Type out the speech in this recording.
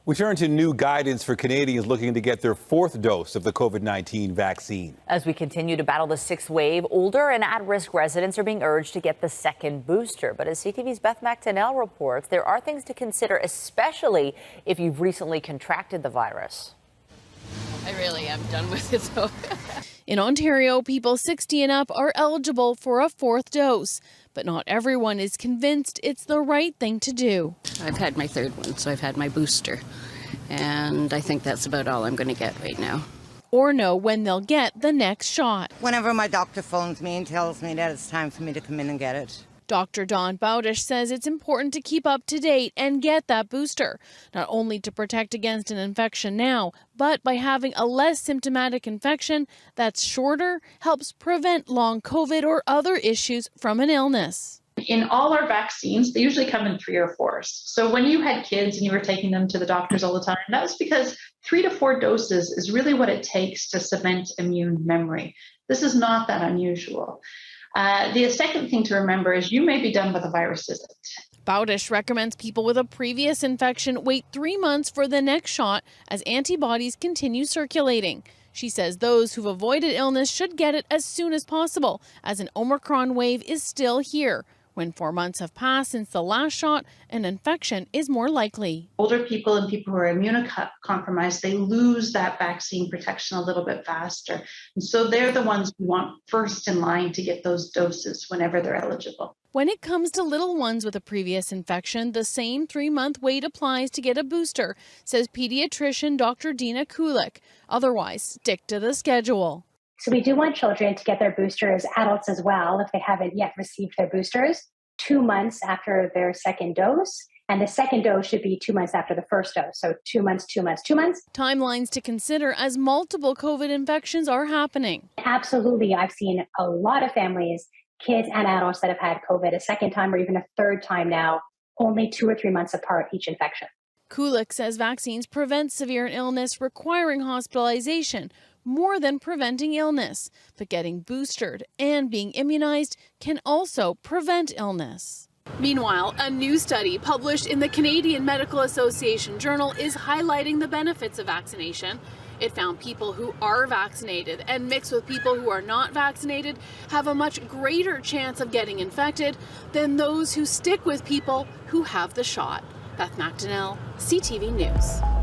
We turn to new guidance for Canadians looking to get their fourth dose of the COVID-19 vaccine. As we continue to battle the sixth wave, older and at-risk residents are being urged to get the second booster. But as CTV's Beth McTennell reports, there are things to consider, especially if you've recently contracted the virus. I really am done with it, though. In Ontario, people 60 and up are eligible for a fourth dose, but not everyone is convinced it's the right thing to do. I've had my third one, so I've had my booster, and I think that's about all I'm going to get right now. Or know when they'll get the next shot. Whenever my doctor phones me and tells me that it's time for me to come in and get it. Dr. Dawn Bowdish says it's important to keep up to date and get that booster, not only to protect against an infection now, but by having a less symptomatic infection that's shorter helps prevent long COVID or other issues from an illness. In all our vaccines, they usually come in 3 or 4s. So when you had kids and you were taking them to the doctors all the time, that was because 3 to 4 doses is really what it takes to cement immune memory. This is not that unusual. The second thing to remember is you may be done, but the virus isn't. Bowdish recommends people with a previous infection wait 3 months for the next shot as antibodies continue circulating. She says those who've avoided illness should get it as soon as possible, as an Omicron wave is still here. When 4 months have passed since the last shot, an infection is more likely. Older people and people who are immunocompromised, they lose that vaccine protection a little bit faster. And so they're the ones we want first in line to get those doses whenever they're eligible. When it comes to little ones with a previous infection, the same 3-month wait applies to get a booster, says pediatrician Dr. Dina Kulik. Otherwise, stick to the schedule. So we do want children to get their boosters, adults as well, if they haven't yet received their boosters, 2 months after their second dose. And the second dose should be 2 months after the first dose. So 2 months, 2 months, 2 months. Timelines to consider as multiple COVID infections are happening. Absolutely. I've seen a lot of families, kids and adults that have had COVID a second time or even a third time now, only 2 or 3 months apart each infection. Kulik says vaccines prevent severe illness requiring hospitalization more than preventing illness, but getting boosted and being immunized can also prevent illness. Meanwhile, a new study published in the Canadian Medical Association Journal is highlighting the benefits of vaccination. It found people who are vaccinated and mixed with people who are not vaccinated have a much greater chance of getting infected than those who stick with people who have the shot. Beth McTennell, CTV News.